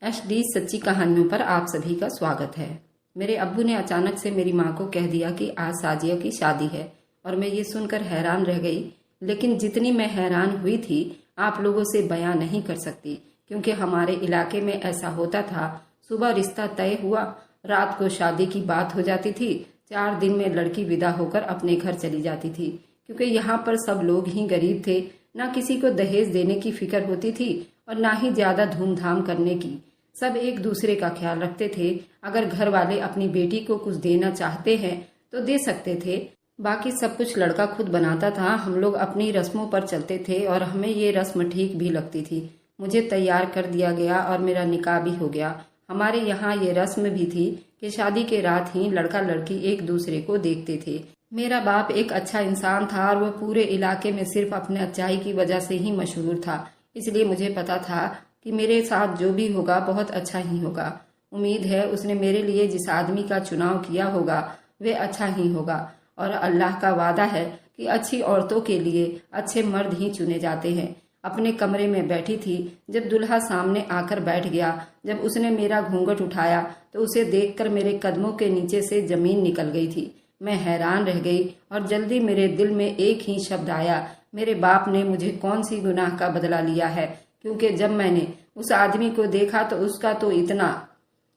HD सच्ची कहानियों पर आप सभी का स्वागत है। मेरे अब्बू ने अचानक से मेरी माँ को कह दिया कि आज साजिया की शादी है और मैं ये सुनकर हैरान रह गई। लेकिन जितनी मैं हैरान हुई थी आप लोगों से बयां नहीं कर सकती, क्योंकि हमारे इलाके में ऐसा होता था। सुबह रिश्ता तय हुआ, रात को शादी की बात हो जाती थी, 4 दिन में लड़की विदा होकर अपने घर चली जाती थी। क्योंकि यहाँ पर सब लोग ही गरीब थे, ना किसी को दहेज देने की फिक्र होती थी और ना ही ज्यादा धूमधाम करने की। सब एक दूसरे का ख्याल रखते थे। अगर घर वाले अपनी बेटी को कुछ देना चाहते हैं तो दे सकते थे, बाकी सब कुछ लड़का खुद बनाता था। हम लोग अपनी रस्मों पर चलते थे और हमें ये रस्म ठीक भी लगती थी। मुझे तैयार कर दिया गया और मेरा निकाह भी हो गया। हमारे यहाँ ये रस्म भी थी कि शादी के रात ही लड़का लड़की एक दूसरे को देखते थे। मेरा बाप एक अच्छा इंसान था और वह पूरे इलाके में सिर्फ अपने अच्छाई की वजह से ही मशहूर था। इसलिए मुझे पता था कि मेरे साथ जो भी होगा बहुत अच्छा ही होगा। उम्मीद है उसने मेरे लिए जिस आदमी का चुनाव किया होगा वे अच्छा ही होगा, और अल्लाह का वादा है कि अच्छी औरतों के लिए अच्छे मर्द ही चुने जाते हैं। अपने कमरे में बैठी थी जब दूल्हा सामने आकर बैठ गया। जब उसने मेरा घूंघट उठाया तो उसे देखकर मेरे कदमों के नीचे से जमीन निकल गई थी। मैं हैरान रह गई और जल्दी मेरे दिल में एक ही शब्द आया, मेरे बाप ने मुझे कौन सी गुनाह का बदला लिया है। क्योंकि जब मैंने उस आदमी को देखा तो उसका तो इतना।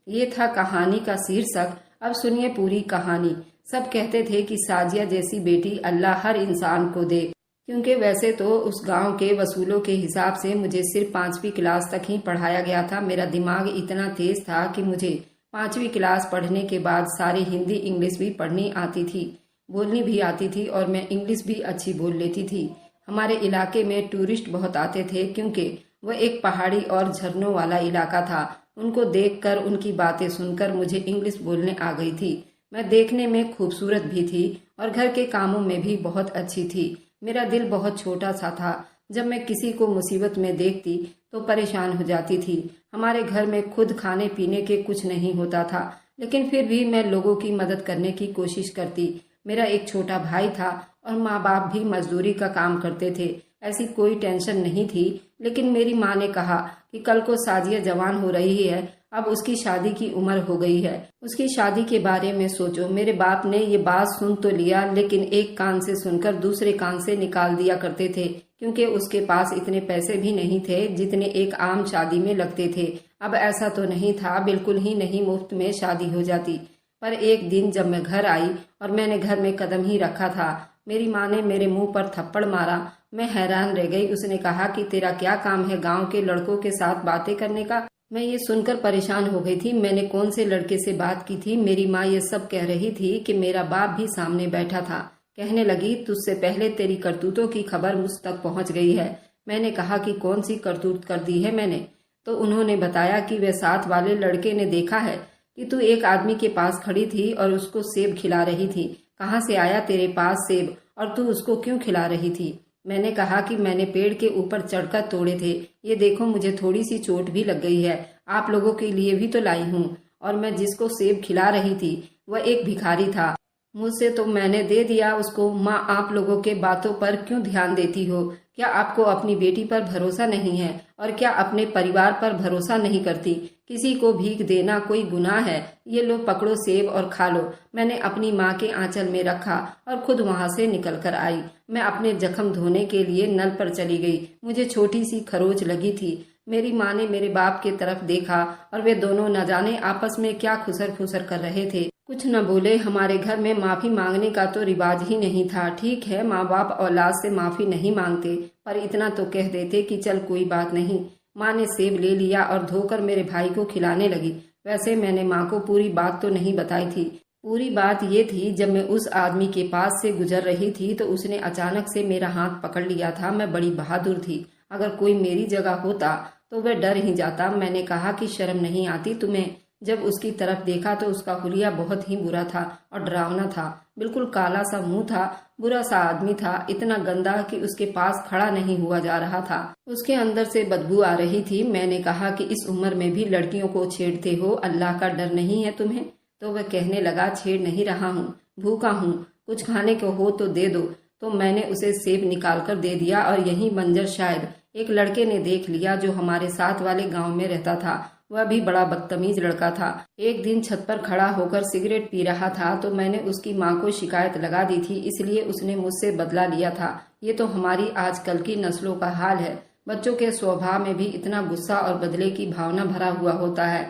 ये था कहानी का शीर्षक। अब सुनिए पूरी कहानी। सब कहते थे कि साजिया जैसी बेटी अल्लाह हर इंसान को दे, क्योंकि वैसे तो उस गांव के वसूलों के हिसाब से मुझे सिर्फ 5वीं क्लास तक ही पढ़ाया गया था। मेरा दिमाग इतना तेज था कि मुझे 5वीं क्लास पढ़ने के बाद सारी हिंदी इंग्लिश भी पढ़नी आती थी, बोलनी भी आती थी, और मैं इंग्लिश भी अच्छी बोल लेती थी। हमारे इलाके में टूरिस्ट बहुत आते थे, क्योंकि वह एक पहाड़ी और झरनों वाला इलाका था। उनको देखकर, उनकी बातें सुनकर मुझे इंग्लिश बोलने आ गई थी। मैं देखने में खूबसूरत भी थी और घर के कामों में भी बहुत अच्छी थी। मेरा दिल बहुत छोटा सा था। जब मैं किसी को मुसीबत में देखती तो परेशान हो जाती थी। हमारे घर में खुद खाने पीने के कुछ नहीं होता था, लेकिन फिर भी मैं लोगों की मदद करने की कोशिश करती। मेरा एक छोटा भाई था और माँ बाप भी मजदूरी का काम करते थे। ऐसी कोई टेंशन नहीं थी। लेकिन मेरी माँ ने कहा कि कल को साजिया जवान हो रही है, अब उसकी शादी की उम्र हो गई है, उसकी शादी के बारे में सोचो। मेरे बाप ने ये बात सुन तो लिया, लेकिन एक कान से सुनकर दूसरे कान से निकाल दिया करते थे, क्योंकि उसके पास इतने पैसे भी नहीं थे जितने एक आम शादी में लगते थे। अब ऐसा तो नहीं था, बिल्कुल ही नहीं, मुफ्त में शादी हो जाती। पर एक दिन जब मैं घर आई और मैंने घर में कदम ही रखा था, मेरी माँ ने मेरे मुंह पर थप्पड़ मारा। मैं हैरान रह गई। उसने कहा कि तेरा क्या काम है गांव के लड़कों के साथ बातें करने का। मैं ये सुनकर परेशान हो गई थी। मैंने कौन से लड़के से बात की थी? मेरी माँ ये सब कह रही थी कि मेरा बाप भी सामने बैठा था। कहने लगी, तुझसे पहले तेरी करतूतों की खबर मुझ तक पहुंच गई है। मैंने कहा कि कौन सी करतूत कर दी है मैंने? तो उन्होंने बताया कि वे साथ वाले लड़के ने देखा है कि तू एक आदमी के पास खड़ी थी और उसको सेब खिला रही थी। कहाँ से आया तेरे पास सेब, और तू उसको क्यों खिला रही थी? मैंने कहा कि मैंने पेड़ के ऊपर चढ़कर तोड़े थे। ये देखो, मुझे थोड़ी सी चोट भी लग गई है, आप लोगों के लिए भी तो लाई हूँ। और मैं जिसको सेब खिला रही थी वह एक भिखारी था। मुझसे तो मैंने दे दिया उसको। माँ, आप लोगों के बातों पर क्यों ध्यान देती हो? क्या आपको अपनी बेटी पर भरोसा नहीं है? और क्या अपने परिवार पर भरोसा नहीं करती? किसी को भीख देना कोई गुनाह है? ये लो, पकड़ो सेब और खा लो। मैंने अपनी माँ के आंचल में रखा और खुद वहाँ से निकल कर आई। मैं अपने जख्म धोने के लिए नल पर चली गई। मुझे छोटी सी खरोच लगी थी। मेरी माँ ने मेरे बाप की तरफ देखा और वे दोनों न जाने आपस में क्या खुसर फुसर कर रहे थे। कुछ न बोले। हमारे घर में माफी मांगने का तो रिवाज ही नहीं था। ठीक है, माँ बाप औलाद से माफी नहीं मांगते, पर इतना तो कह देते कि चल कोई बात नहीं। माँ ने सेब ले लिया और धोकर मेरे भाई को खिलाने लगी। वैसे मैंने माँ को पूरी बात तो नहीं बताई थी। पूरी बात ये थी, जब मैं उस आदमी के पास से गुजर रही थी तो उसने अचानक से मेरा हाथ पकड़ लिया था। मैं बड़ी बहादुर थी। अगर कोई मेरी जगह होता तो वह डर ही जाता। मैंने कहा कि शर्म नहीं आती तुम्हें? जब उसकी तरफ देखा तो उसका हुलिया बहुत ही बुरा था और डरावना था। बिल्कुल काला सा मुंह था, बुरा सा आदमी था, इतना गंदा कि उसके पास खड़ा नहीं हुआ जा रहा था। उसके अंदर से बदबू आ रही थी। मैंने कहा कि इस उम्र में भी लड़कियों को छेड़ते हो, अल्लाह का डर नहीं है तुम्हें? तो वह कहने लगा, छेड़ नहीं रहा हूँ, भूखा हूँ, कुछ खाने को हो तो दे दो। तो मैंने उसे सेब निकाल कर दे दिया और यही मंजर शायद एक लड़के ने देख लिया जो हमारे साथ वाले गांव में रहता था। वह भी बड़ा बदतमीज लड़का था। एक दिन छत पर खड़ा होकर सिगरेट पी रहा था तो मैंने उसकी माँ को शिकायत लगा दी थी, इसलिए उसने मुझसे बदला लिया था। ये तो हमारी आजकल की नस्लों का हाल है। बच्चों के स्वभाव में भी इतना गुस्सा और बदले की भावना भरा हुआ होता है।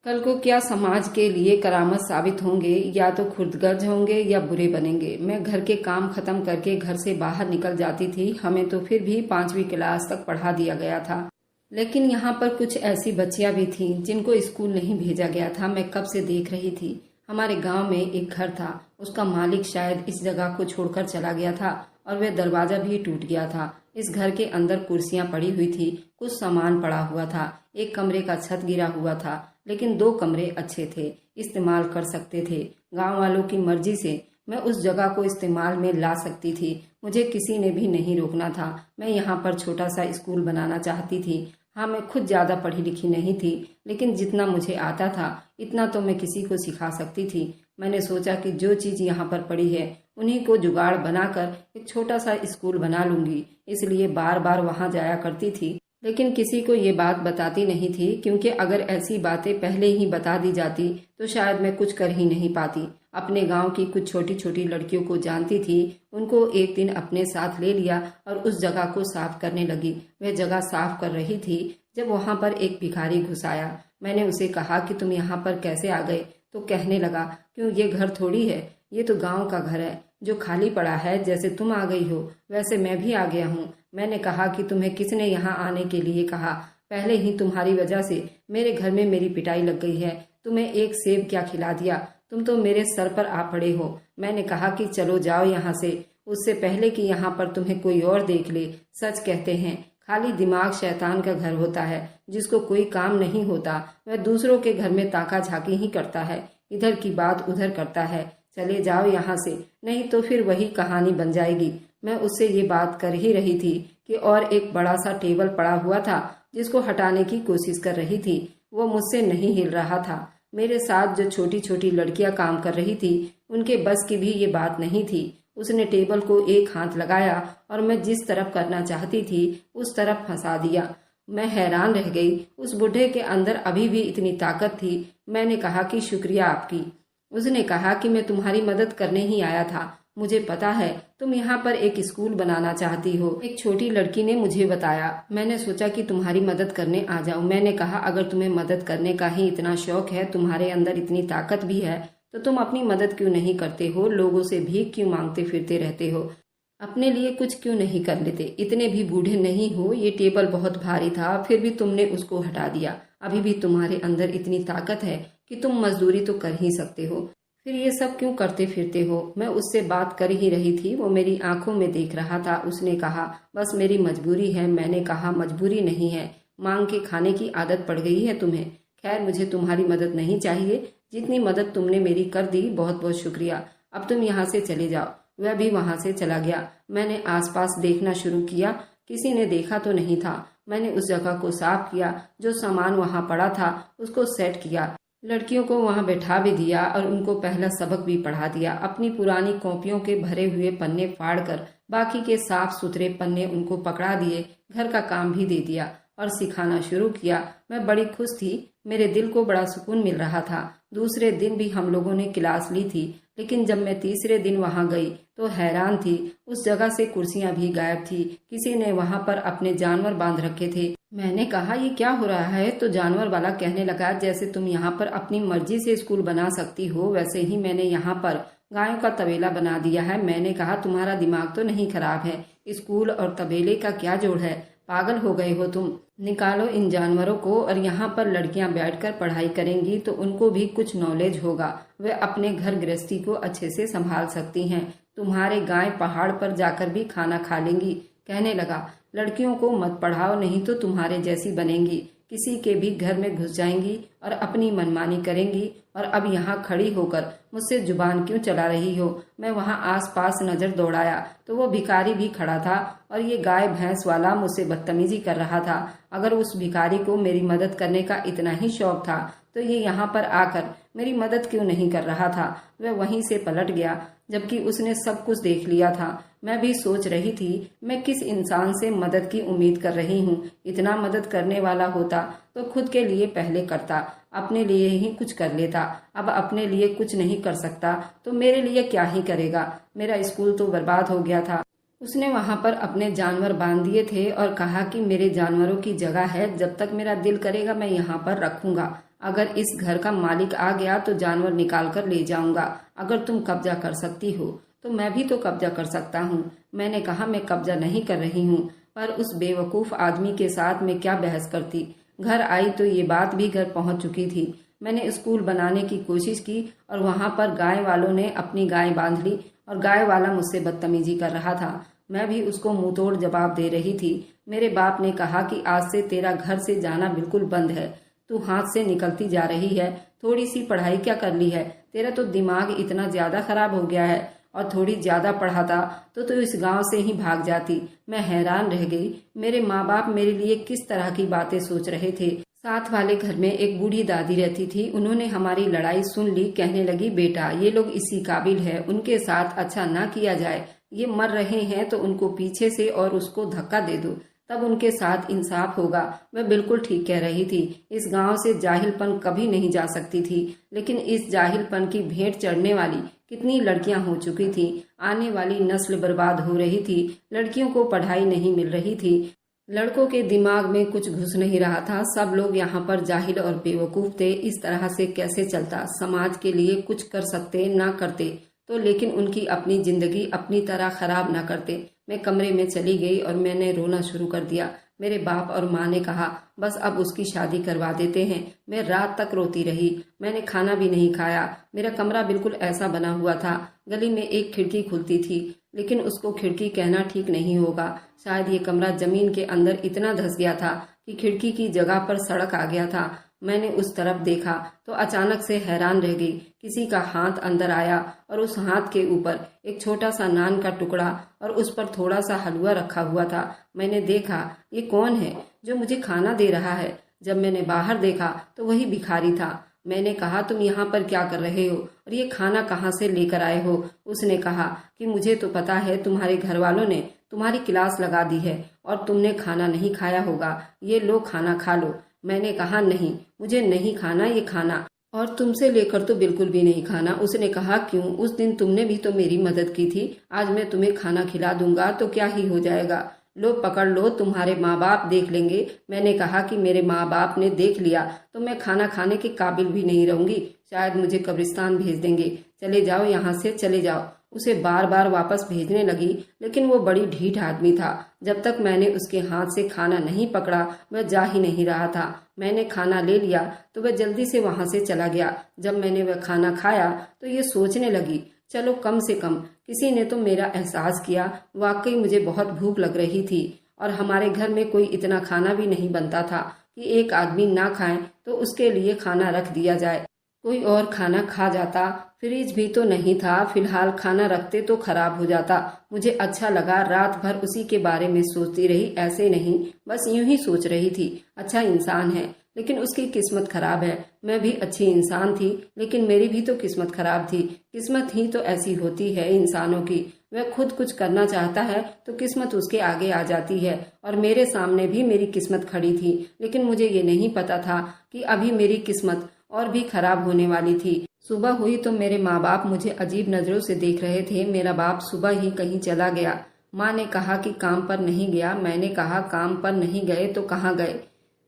कल को क्या समाज के लिए करामत साबित होंगे, या तो खुर्दगर्ज होंगे या बुरे बनेंगे। मैं घर के काम खत्म करके घर से बाहर निकल जाती थी। हमें तो फिर भी 5वीं क्लास तक पढ़ा दिया गया था, लेकिन यहाँ पर कुछ ऐसी बच्चियां भी थीं जिनको स्कूल नहीं भेजा गया था। मैं कब से देख रही थी। हमारे गांव में एक घर था, उसका मालिक शायद इस जगह को छोड़कर चला गया था और वह दरवाजा भी टूट गया था। इस घर के अंदर कुर्सियां पड़ी हुई थी, कुछ सामान पड़ा हुआ था। एक कमरे का छत गिरा हुआ था, लेकिन 2 कमरे अच्छे थे, इस्तेमाल कर सकते थे। गांव वालों की मर्जी से मैं उस जगह को इस्तेमाल में ला सकती थी। मुझे किसी ने भी नहीं रोकना था। मैं यहाँ पर छोटा सा स्कूल बनाना चाहती थी। हाँ, मैं खुद ज्यादा पढ़ी लिखी नहीं थी, लेकिन जितना मुझे आता था इतना तो मैं किसी को सिखा सकती थी। मैंने सोचा कि जो चीज यहाँ पर पड़ी है उन्हीं को जुगाड़ बनाकर एक छोटा सा स्कूल बना लूंगी। इसलिए बार बार वहां जाया करती थी, लेकिन किसी को ये बात बताती नहीं थी, क्योंकि अगर ऐसी बातें पहले ही बता दी जाती तो शायद मैं कुछ कर ही नहीं पाती। अपने गांव की कुछ छोटी छोटी लड़कियों को जानती थी, उनको एक दिन अपने साथ ले लिया और उस जगह को साफ करने लगी। वह जगह साफ कर रही थी जब वहां पर एक भिखारी घुस आया। मैंने उसे कहा कि तुम यहाँ पर कैसे आ गए? तो कहने लगा, क्यों, ये घर थोड़ी है, ये तो गांव का घर है जो खाली पड़ा है। जैसे तुम आ गई हो वैसे मैं भी आ गया हूँ। मैंने कहा कि तुम्हें किसने यहाँ आने के लिए कहा? पहले ही तुम्हारी वजह से मेरे घर में मेरी पिटाई लग गई है। तुम्हें एक सेब क्या खिला दिया? तुम तो मेरे सर पर आ पड़े हो। मैंने कहा कि चलो जाओ यहाँ से, उससे पहले कि यहाँ पर तुम्हें कोई और देख ले। सच कहते हैं, खाली दिमाग शैतान का घर होता है। जिसको कोई काम नहीं होता वह दूसरों के घर में ताका झाकी ही करता है, इधर की बात उधर करता है। चले जाओ यहाँ से, नहीं तो फिर वही कहानी बन जाएगी। मैं उससे ये बात कर ही रही थी कि और एक बड़ा सा टेबल पड़ा हुआ था जिसको हटाने की कोशिश कर रही थी। वो मुझसे नहीं हिल रहा था। मेरे साथ जो छोटी छोटी लड़कियां काम कर रही थी उनके बस की भी ये बात नहीं थी। उसने टेबल को एक हाथ लगाया और मैं जिस तरफ करना चाहती थी उस तरफ फंसा दिया। मैं हैरान रह गई। उस बूढ़े के अंदर अभी भी इतनी ताकत थी। मैंने कहा कि शुक्रिया आपकी। उसने कहा कि मैं तुम्हारी मदद करने ही आया था। मुझे पता है तुम यहाँ पर एक स्कूल बनाना चाहती हो। एक छोटी लड़की ने मुझे बताया। मैंने सोचा कि तुम्हारी मदद करने आ जाऊं। मैंने कहा, अगर तुम्हें मदद करने का ही इतना शौक है, तुम्हारे अंदर इतनी ताकत भी है, तो तुम अपनी मदद क्यों नहीं करते हो? लोगों से भीख क्यों मांगते फिरते रहते हो? अपने लिए कुछ क्यों नहीं कर लेते? इतने भी बूढ़े नहीं हो। ये टेबल बहुत भारी था, फिर भी तुमने उसको हटा दिया। अभी भी तुम्हारे अंदर इतनी ताकत है कि तुम मजदूरी तो कर ही सकते हो, फिर ये सब क्यों करते फिरते हो? मैं उससे बात कर ही रही थी, वो मेरी आंखों में देख रहा था। उसने कहा, बस मेरी मजबूरी है। मैंने कहा, मजबूरी नहीं है, मांग के खाने की आदत पड़ गई है तुम्हें। खैर, मुझे तुम्हारी मदद नहीं चाहिए। जितनी मदद तुमने मेरी कर दी, बहुत बहुत शुक्रिया। अब तुम यहाँ से चले जाओ। वह भी वहां से चला गया। मैंने आसपास देखना शुरू किया, किसी ने देखा तो नहीं था। मैंने उस जगह को साफ किया, जो सामान वहां पड़ा था उसको सेट किया, लड़कियों को वहां बैठा भी दिया और उनको पहला सबक भी पढ़ा दिया। अपनी पुरानी कॉपियों के भरे हुए पन्ने फाड़कर बाकी के साफ सुथरे पन्ने उनको पकड़ा दिए। घर का काम भी दे दिया और सिखाना शुरू किया। मैं बड़ी खुश थी, मेरे दिल को बड़ा सुकून मिल रहा था। दूसरे दिन भी हम लोगों ने क्लास ली थी, लेकिन जब मैं तीसरे दिन वहां गई तो हैरान थी। उस जगह से कुर्सियां भी गायब थी। किसी ने वहां पर अपने जानवर बांध रखे थे। मैंने कहा, ये क्या हो रहा है? तो जानवर वाला कहने लगा, जैसे तुम यहाँ पर अपनी मर्जी से स्कूल बना सकती हो, वैसे ही मैंने यहाँ पर गायों का तबेला बना दिया है। मैंने कहा, तुम्हारा दिमाग तो नहीं खराब है? स्कूल और तबेले का क्या जोड़ है? पागल हो गए हो तुम? निकालो इन जानवरों को और यहाँ पर लड़कियां बैठकर पढ़ाई करेंगी तो उनको भी कुछ नॉलेज होगा। वे अपने घर गृहस्थी को अच्छे से संभाल सकती हैं। तुम्हारे गाय पहाड़ पर जाकर भी खाना खा लेंगी। कहने लगा, लड़कियों को मत पढ़ाओ, नहीं तो तुम्हारे जैसी बनेंगी। किसी के भी घर में घुस जाएंगी और अपनी मनमानी करेंगी। और अब यहाँ खड़ी होकर मुझसे जुबान क्यों चला रही हो? मैं वहाँ आसपास नजर दौड़ाया तो वो भिखारी भी खड़ा था और ये गाय भैंस वाला मुझसे बदतमीजी कर रहा था। अगर उस भिखारी को मेरी मदद करने का इतना ही शौक था तो ये यहाँ पर आकर मेरी मदद क्यों नहीं कर रहा था? वह वहीं से पलट गया। जबकि उसने सब कुछ देख लिया था। मैं भी सोच रही थी मैं किस इंसान से मदद की उम्मीद कर रही हूँ। इतना मदद करने वाला होता तो खुद के लिए पहले करता, अपने लिए ही कुछ कर लेता। अब अपने लिए कुछ नहीं कर सकता तो मेरे लिए क्या ही करेगा। मेरा स्कूल तो बर्बाद हो गया था। उसने वहां पर अपने जानवर बांध दिए थे और कहा कि मेरे जानवरों की जगह है, जब तक मेरा दिल करेगा मैं यहाँ पर रखूंगा। अगर इस घर का मालिक आ गया तो जानवर निकाल कर ले जाऊंगा। अगर तुम कब्जा कर सकती हो तो मैं भी तो कब्जा कर सकता हूँ। मैंने कहा मैं कब्जा नहीं कर रही हूँ, पर उस बेवकूफ आदमी के साथ मैं क्या बहस करती। घर आई तो ये बात भी घर पहुंच चुकी थी। मैंने स्कूल बनाने की कोशिश की और वहां पर गाय वालों ने अपनी गाय बांध ली और गाय वाला मुझसे बदतमीजी कर रहा था। मैं भी उसको मुंह तोड़ जवाब दे रही थी। मेरे बाप ने कहा कि आज से तेरा घर से जाना बिल्कुल बंद है। तू हाथ से निकलती जा रही है। थोड़ी सी पढ़ाई क्या कर ली है? तेरा तो दिमाग इतना ज्यादा खराब हो गया है। और थोड़ी ज्यादा पढ़ाता तो तू इस गांव से ही भाग जाती। मैं हैरान रह गई। मेरे माँ बाप मेरे लिए किस तरह की बातें सोच रहे थे। साथ वाले घर में एक बूढ़ी दादी रहती थी। उन्होंने हमारी लड़ाई सुन ली। कहने लगी, बेटा ये लोग इसी काबिल है, उनके साथ अच्छा ना किया जाए। ये मर रहे हैं तो उनको पीछे से और उसको धक्का दे दो, तब उनके साथ इंसाफ होगा। मैं बिल्कुल ठीक कह रही थी। इस गांव से जाहिलपन कभी नहीं जा सकती थी, लेकिन इस जाहिलपन की भेंट चढ़ने वाली कितनी लड़कियां हो चुकी थी। आने वाली नस्ल बर्बाद हो रही थी। लड़कियों को पढ़ाई नहीं मिल रही थी। लड़कों के दिमाग में कुछ घुस नहीं रहा था। सब लोग यहाँ पर जाहिल और बेवकूफ थे। इस तरह से कैसे चलता? समाज के लिए कुछ कर सकते ना करते तो, लेकिन उनकी अपनी जिंदगी अपनी तरह खराब ना करते। मैं कमरे में चली गई और मैंने रोना शुरू कर दिया। मेरे बाप और माँ ने कहा बस अब उसकी शादी करवा देते हैं। मैं रात तक रोती रही। मैंने खाना भी नहीं खाया। मेरा कमरा बिल्कुल ऐसा बना हुआ था। गली में एक खिड़की खुलती थी, लेकिन उसको खिड़की कहना ठीक नहीं होगा। शायद ये कमरा जमीन के अंदर इतना धंस गया था कि खिड़की की जगह पर सड़क आ गया था। मैंने उस तरफ देखा तो अचानक से हैरान रह गई। किसी का हाथ अंदर आया और उस हाथ के ऊपर एक छोटा सा नान का टुकड़ा और उस पर थोड़ा सा हलवा रखा हुआ था। मैंने देखा ये कौन है जो मुझे खाना दे रहा है। जब मैंने बाहर देखा तो वही भिखारी था। मैंने कहा तुम यहाँ पर क्या कर रहे हो और ये खाना कहाँ से लेकर आए हो? उसने कहा कि मुझे तो पता है तुम्हारे घर वालों ने तुम्हारी क्लास लगा दी है और तुमने खाना नहीं खाया होगा। ये लो खाना खा लो। मैंने कहा नहीं, मुझे नहीं खाना ये खाना, और तुमसे लेकर तो बिल्कुल भी नहीं खाना। उसने कहा क्यों? उस दिन तुमने भी तो मेरी मदद की थी। आज मैं तुम्हें खाना खिला दूंगा तो क्या ही हो जाएगा। लो पकड़ लो, तुम्हारे माँ बाप देख लेंगे। मैंने कहा कि मेरे माँ बाप ने देख लिया तो मैं खाना खाने के काबिल भी नहीं रहूंगी। शायद मुझे कब्रिस्तान भेज देंगे। चले जाओ यहाँ से, चले जाओ। उसे बार बार वापस भेजने लगी, लेकिन वो बड़ी ढीठ आदमी था। जब तक मैंने उसके हाथ से खाना नहीं पकड़ा वह जा ही नहीं रहा था। मैंने खाना ले लिया तो वह जल्दी से वहां से चला गया। जब मैंने वह खाना खाया तो ये सोचने लगी, चलो कम से कम किसी ने तो मेरा एहसास किया। वाकई मुझे बहुत भूख लग रही थी और हमारे घर में कोई इतना खाना भी नहीं बनता था कि एक आदमी ना खाए तो उसके लिए खाना रख दिया जाए। कोई और खाना खा जाता। फ्रिज भी तो नहीं था, फिलहाल खाना रखते तो खराब हो जाता। मुझे अच्छा लगा। रात भर उसी के बारे में सोचती रही। ऐसे नहीं, बस यूं ही सोच रही थी। अच्छा इंसान है लेकिन उसकी किस्मत खराब है। मैं भी अच्छी इंसान थी लेकिन मेरी भी तो किस्मत खराब थी। किस्मत ही तो ऐसी होती है इंसानों की। वह खुद कुछ करना चाहता है तो किस्मत उसके आगे आ जाती है। और मेरे सामने भी मेरी किस्मत खड़ी थी, लेकिन मुझे ये नहीं पता था कि अभी मेरी किस्मत और भी खराब होने वाली थी। सुबह हुई तो मेरे माँ बाप मुझे अजीब नजरों से देख रहे थे। मेरा बाप सुबह ही कहीं चला गया। माँ ने कहा कि काम पर नहीं गया। मैंने कहा काम पर नहीं गए तो कहाँ गए?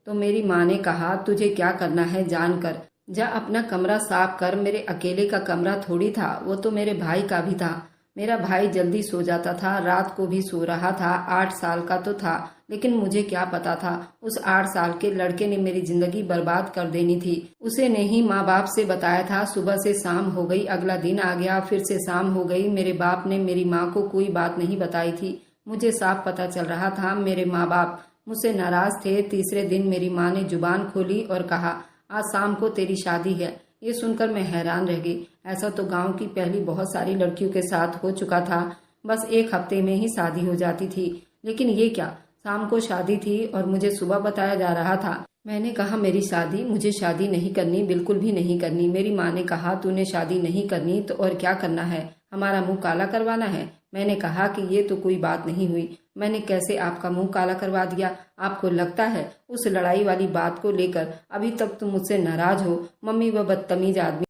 तो मेरी माँ ने कहा तुझे क्या करना है जानकर, जा अपना कमरा साफ कर। मेरे अकेले का कमरा थोड़ी था, वो तो मेरे भाई का भी था। मेरा भाई जल्दी सो जाता था, रात को भी सो रहा था। 8 साल का तो था, लेकिन मुझे क्या पता था उस 8 साल के लड़के ने मेरी जिंदगी बर्बाद कर देनी थी। उसे ने ही माँ बाप से बताया था। सुबह से शाम हो गई, अगला दिन आ गया, फिर से शाम हो गई। मेरे बाप ने मेरी माँ को कोई बात नहीं बताई थी। मुझे साफ पता चल रहा था मेरे माँ बाप मुझसे नाराज थे। तीसरे दिन मेरी माँ ने जुबान खोली और कहा आज शाम को तेरी शादी है। ये सुनकर मैं हैरान रह गई। ऐसा तो गांव की पहली बहुत सारी लड़कियों के साथ हो चुका था, बस 1 हफ्ते में ही शादी हो जाती थी। लेकिन ये क्या, शाम को शादी थी और मुझे सुबह बताया जा रहा था। मैंने कहा मेरी शादी, मुझे शादी नहीं करनी, बिल्कुल भी नहीं करनी। मेरी माँ ने कहा तूने शादी नहीं करनी तो और क्या करना है? हमारा मुंह काला करवाना है। मैंने कहा कि ये तो कोई बात नहीं हुई, मैंने कैसे आपका मुंह काला करवा दिया? आपको लगता है उस लड़ाई वाली बात को लेकर अभी तक तुम मुझसे नाराज हो? मम्मी, वह बदतमीज आदमी